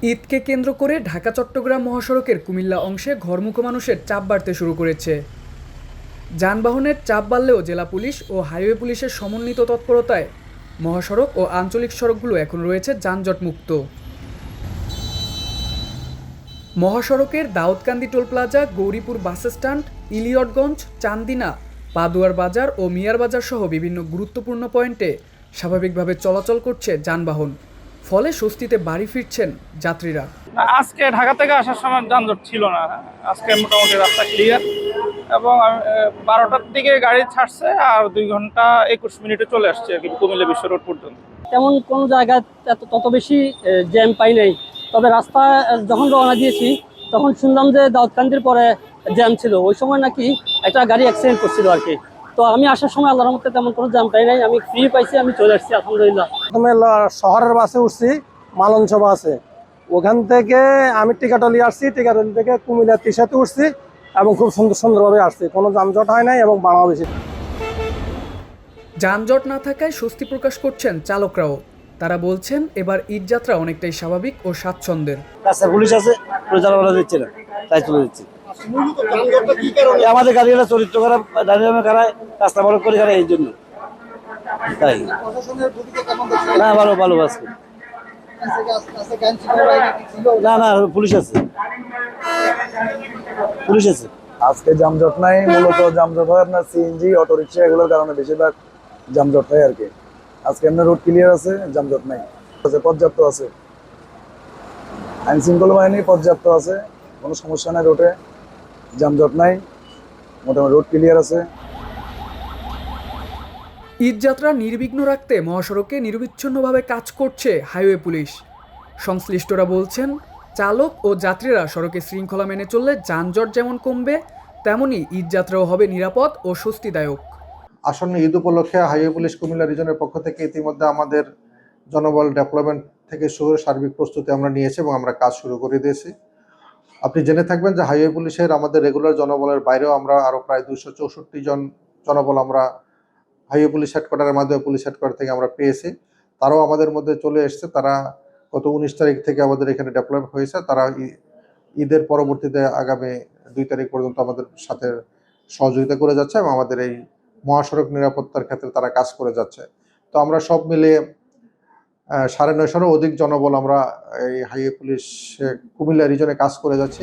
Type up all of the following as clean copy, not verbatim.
ঈদকে কেন্দ্র করে ঢাকা চট্টগ্রাম মহাসড়কের কুমিল্লা অংশে ঘরমুখো মানুষের চাপ বাড়তে শুরু করেছে। যানবাহনের চাপ বাড়লেও জেলা পুলিশ ও হাইওয়ে পুলিশের সমন্বিত তৎপরতায় মহাসড়ক ও আঞ্চলিক সড়কগুলো এখন রয়েছে যানজটমুক্ত। মহাসড়কের Daudkandi toll plaza, Gouripur bus stand, Eliotganj, Chandina, পাদুয়ার বাজার ও মিয়ার বাজার সহ বিভিন্ন গুরুত্বপূর্ণ পয়েন্টে স্বাভাবিকভাবে চলাচল করছে যানবাহন। ফলে স্বস্তিতে বাড়ি ফিরছেন যাত্রীরা। আজকে ঢাকা থেকে আসার সময় যানজট ছিল না। আজকে মোটামুটি রাস্তা ক্লিয়ার এবং 12টার দিকে গাড়ি ছাড়ছে আর 2 ঘন্টা 21 মিনিটে চলে আসছে আর কি কুমিল্লা বিশ্ব রোড পর্যন্ত। তেমন কোনো জায়গায় তত বেশি জ্যাম পাই নাই। তবে রাস্তা যখন রওনা দিয়েছি তখন শুনলাম যে দাউদকান্দির পরে জ্যাম ছিল। ওই সময় নাকি একটা গাড়ি অ্যাক্সিডেন্ট করছিল আর কি। তো আমি আসার সময় আল্লাহর রহমতে তেমন কোনো জ্যাম পাই নাই, আমি ফ্রি পাইছি, আমি চলে আসছি আলহামদুলিল্লাহ। প্রথমে শহরের বাসে উঠছি, মালঞ্চ বাসে, ওখান থেকে আমি টিকাটলি আসছি, টিকাটলি থেকে কুমিল্লা তিসাতে উঠছি এবং খুব সুন্দরভাবে আসছি, কোনো যানজট হয় নাই এবং ভাড়াও বেশি। যানজট না থাকায় স্বস্তি প্রকাশ করছেন চালকরাও। তারা বলছেন এবার ঈদ যাত্রা অনেকটাই স্বাভাবিক ও স্বাচ্ছন্দ্যের। রাস্তায় পুলিশ আছে, পরিচালনা দিচ্ছে না, তাই চলে দিচ্ছি। আমাদের গাড়িগুলো চরিত্র খারাপ, ড্রাইভার খারাপ, রাস্তা বড় করে খারাপ, এই জন্য। তাই না, ভালো ভালো আছে। না না, পুলিশ আছে, পুলিশ আছে। আজকে যানজট নাই, মূলত যানজট হয় আপনার সিএনজি, অটোরিকশা, এগুলোর কারণে বেশিরভাগ যানজট হয় আর কি। আজকে এমনি রোড ক্লিয়ার আছে, যানজট নাই, পর্যাপ্ত আছে, আইন শৃঙ্খলা বাহিনী পর্যাপ্ত আছে, কোনো সমস্যা নাই, রোডে যানজট নাই, মোটামুটি রোড ক্লিয়ার আছে। ঈদযাত্রা নির্বিঘ্ন রাখতে মহাসড়কে নিরবিচ্ছিন্নভাবে কাজ করছে হাইওয়ে পুলিশ। সংশ্লিষ্টরা বলছেন, চালক ও যাত্রীরা সড়কে শৃঙ্খলা মেনে চললে যানজট যেমন কমবে, তেমনি ঈদযাত্রাও হবে নিরাপদ ও স্বস্তিদায়ক। আসন্ন ঈদ উপলক্ষে হাইওয়ে পুলিশ কুমিল্লা রিজনের পক্ষ থেকে ইতিমধ্যে আমাদের জনবল ডেভেলপমেন্ট থেকে শুরু সার্বিক প্রস্তুতি আমরা নিয়েছি এবং আমরা কাজ শুরু করে দিয়েছি। আপনি জেনে থাকবেন যে হাইওয়ে পুলিশের আমাদের রেগুলার জনবলের বাইরেও আমরা আরও প্রায় 264 জন জনবল আমরা হাইওয়ে পুলিশ হেডকোয়ার্টারের মাধ্যমে পুলিশ হেডকোয়ার্টার থেকে আমরা পেয়েছি। তারাও আমাদের মধ্যে চলে এসছে। তারা গত 19 তারিখ থেকে আমাদের এখানে ডেভেলপ হয়েছে। তারা ঈদের পরবর্তীতে আগামী 2 তারিখ পর্যন্ত আমাদের সাথে সহযোগিতা করে যাচ্ছে এবং আমাদের এই মহাসড়ক নিরাপত্তার ক্ষেত্রে তারা কাজ করে যাচ্ছে। তো আমরা সব মিলিয়ে 950-এরও অধিক জনবল আমরা এই হাইওয়ে পুলিশ কুমিল্লা রিজনে কাজ করে যাচ্ছি।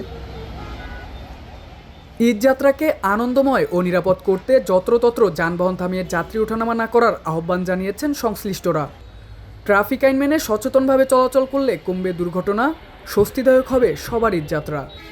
ঈদযাত্রাকে আনন্দময় ও নিরাপদ করতে যত্রতত্র যানবাহন থামিয়ে যাত্রী ওঠানামা না করার আহ্বান জানিয়েছেন সংশ্লিষ্টরা। ট্রাফিক আইন মেনে সচেতনভাবে চলাচল করলে কমবে দুর্ঘটনা, স্বস্তিদায়ক হবে সবার ঈদযাত্রা।